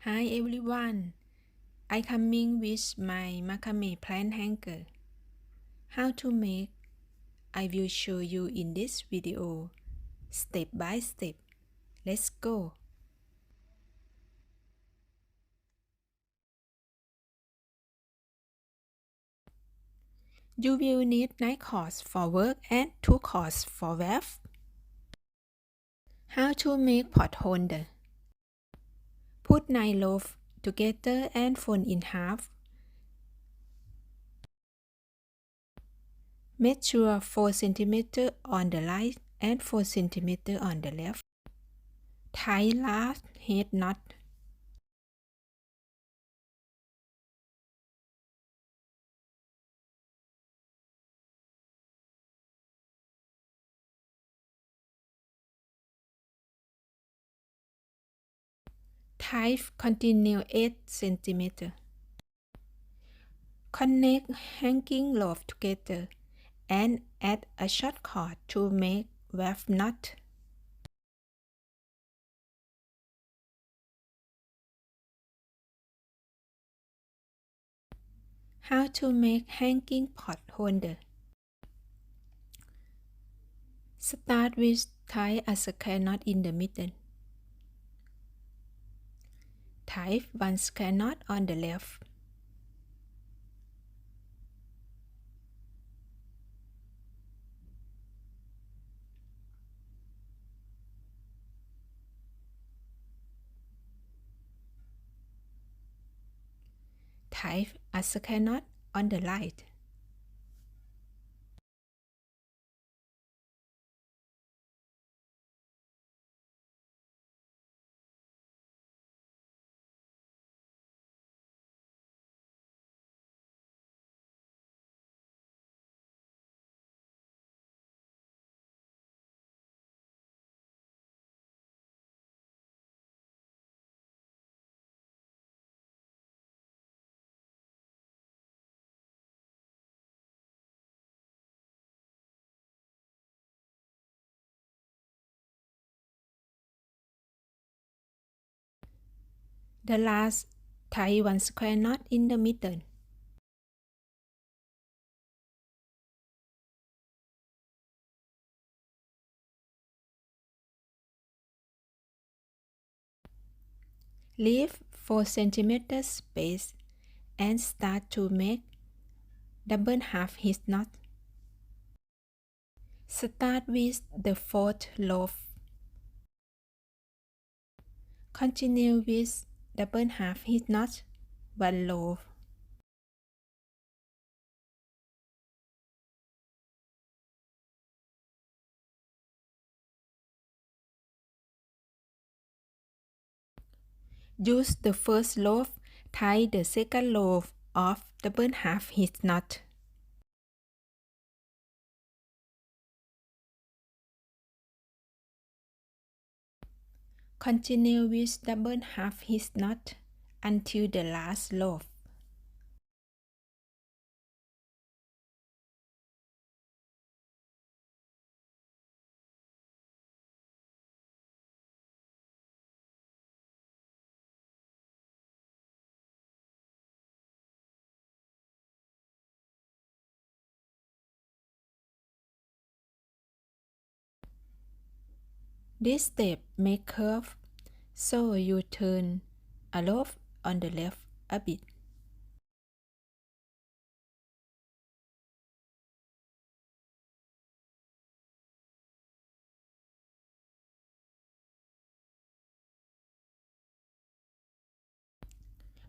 Hi everyone, I coming with my macrame plant hanger. How to make, I will show you in this video, step by step. Let's go. You will need 9 cords for work and 2 cords for weft. How to make pot holder. Put 9 loaves together and fold in half. Measure 4 cm on the right and 4 cm on the left. Tie last head knot. Tie continue 8 cm. Connect hanging loaf together and add a short cord to make weft knot. How to make hanging pot holder. Start with tie a square knot in the middle. Tie 1 square knot on the left. Tie a square knot on the right. The last, tie 1 square knot in the middle. Leave 4 cm space and start to make double half hitch knot. Start with the 4th loaf. Continue with double half hitch knot, 1 loaf. Use the first loaf, tie the second loaf of double half hitch knot. Continue with double half hitch knot until the last loaf. This step make curve, so you turn a loaf on the left a bit.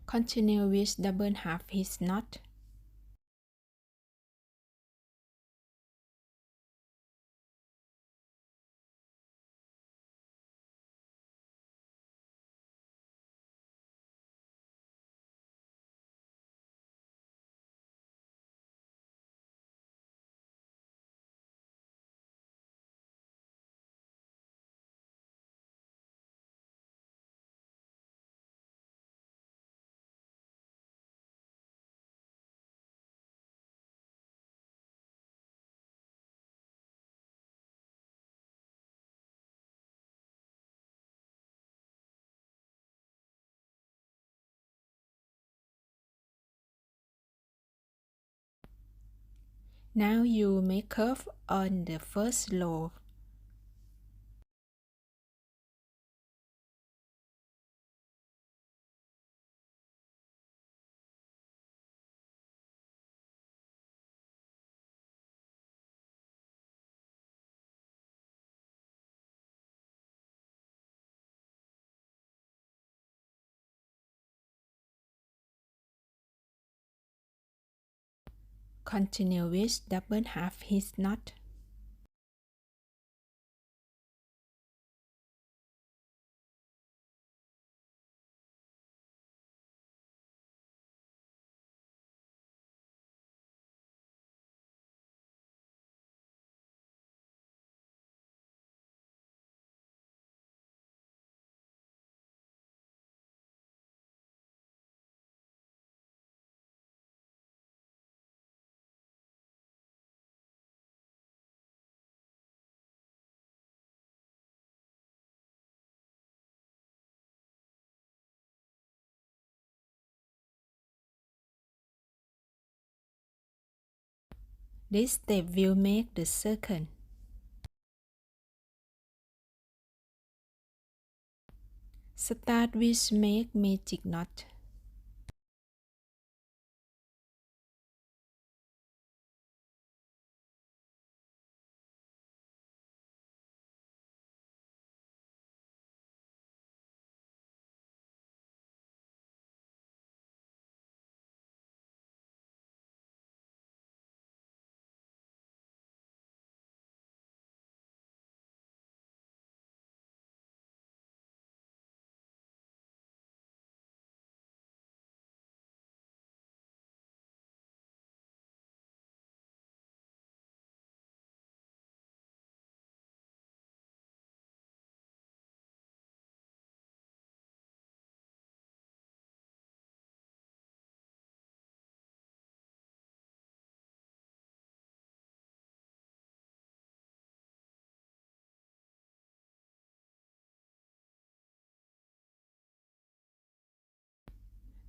Continue with double half hitch knot. Now you make curve on the first row. Continue with double half hitch knot. This step will make the circle. Start with make magic knot.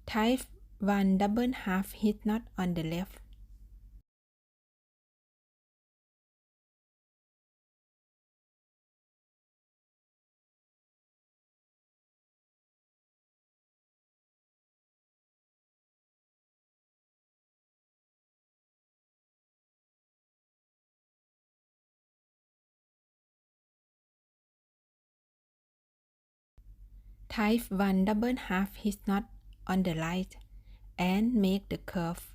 Tie one double half hitch knot on the left. Tie one double half hitch knot on the right and make the curve.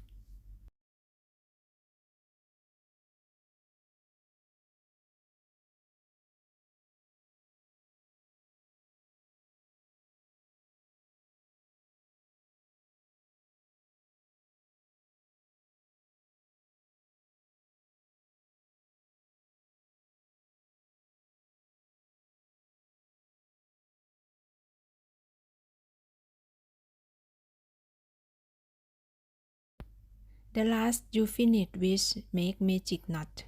The last you finish with make magic knot.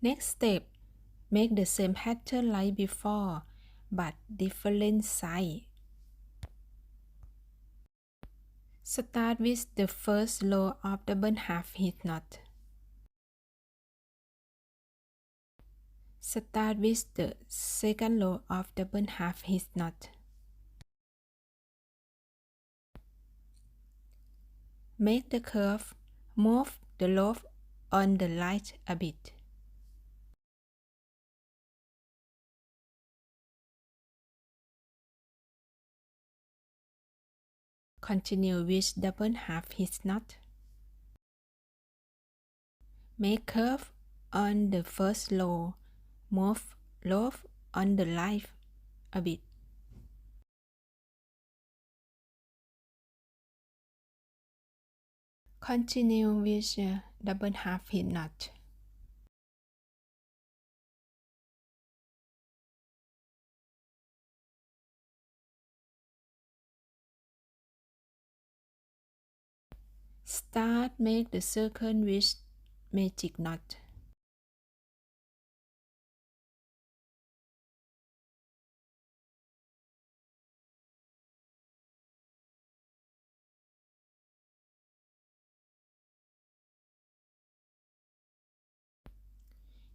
Next step, make the same pattern like before, but different side. Start with the first row of double half hitch knot. Start with the second row of double half hitch knot. Make the curve, move the loop on the right a bit. Continue with double half hitch knot. Make curve on the first row. Move loop on the right a bit. Continue with double half hitch knot. Start make the circle with magic knot.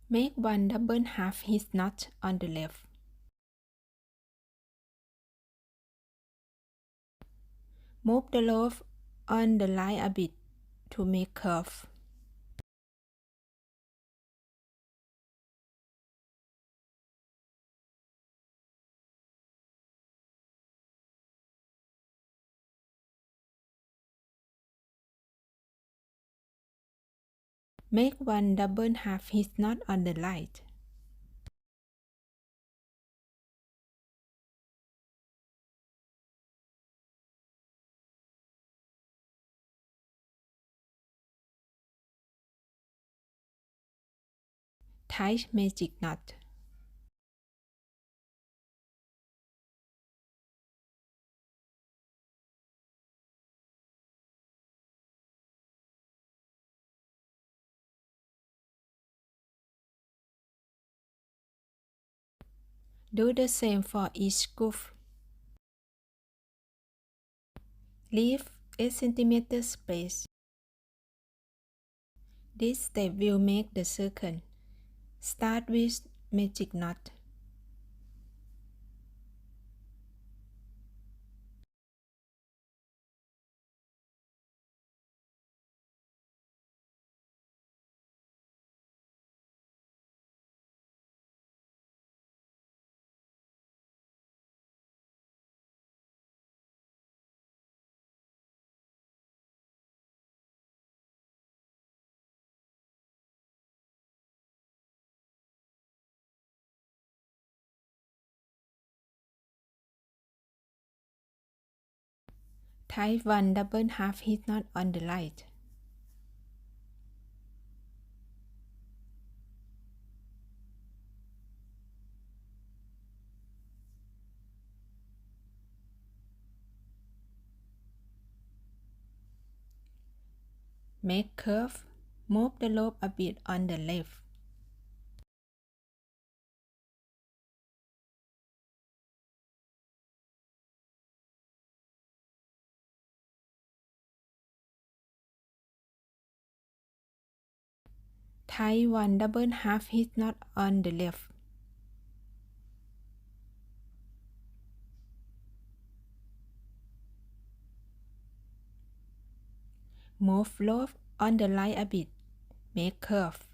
Make one double half hitch knot on the left. Move the loop on the right a bit to make curve. Make one double half hitch knot on the right. Tie magic knot. Do the same for each groove. Leave 8 cm space. This step will make the circle. Start with magic knot. Tie one double half hitch knot on the right. Make curve. Move the loop a bit on the left. Tie one double half hitch knot on the left. Move loop on the right a bit. Make curve.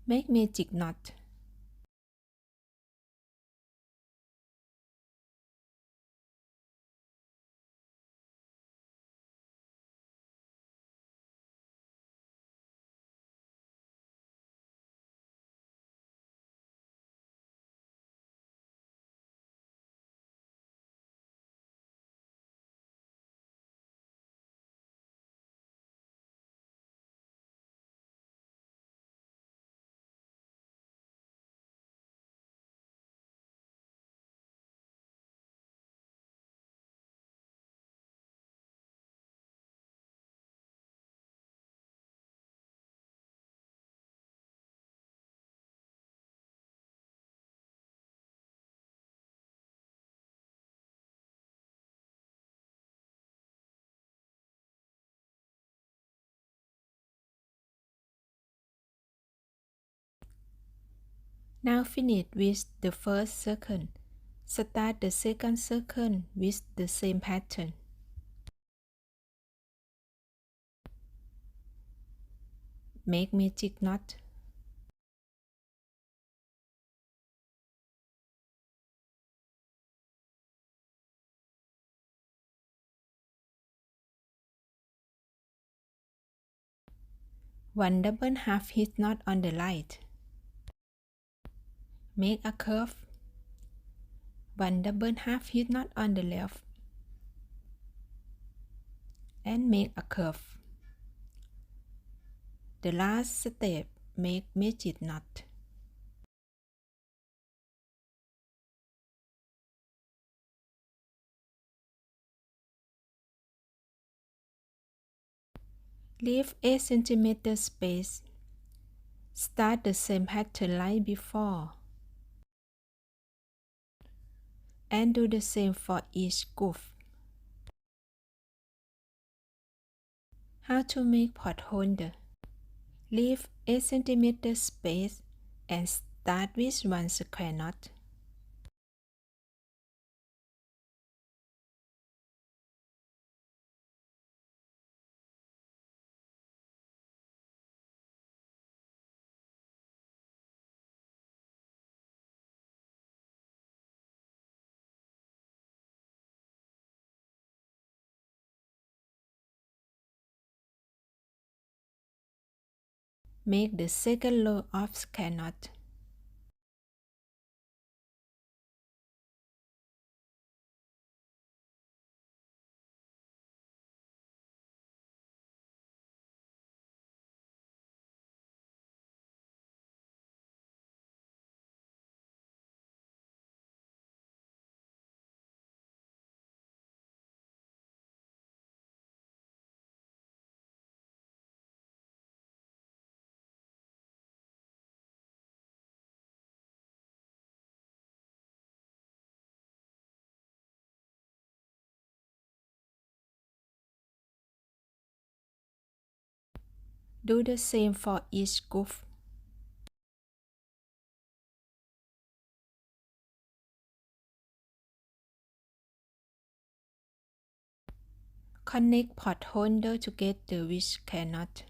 Make magic knot. Now finish with the first circle. Start the second circle with the same pattern. Make magic knot. One double half hitch knot on the right. Make a curve. One double half hitch knot on the left. And make a curve. The last step, make magic knot. Leave 8 cm space. Start the same pattern like before. And do the same for each groove. How to make pot holder. Leave 8 cm space and start with one square knot. Make the second row of square knot. Do the same for each groove. Connect pot holder together with square knot.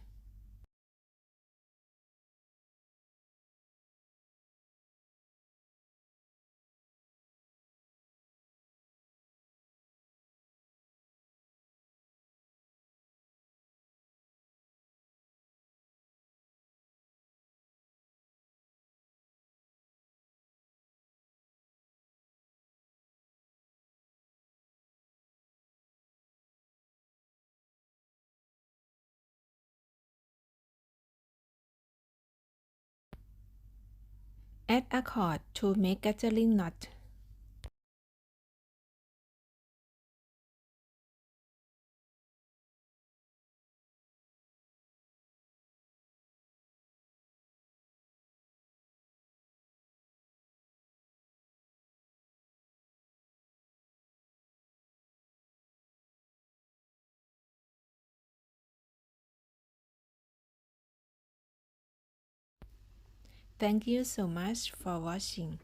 Add a cord to make gathering knot. Thank you so much for watching.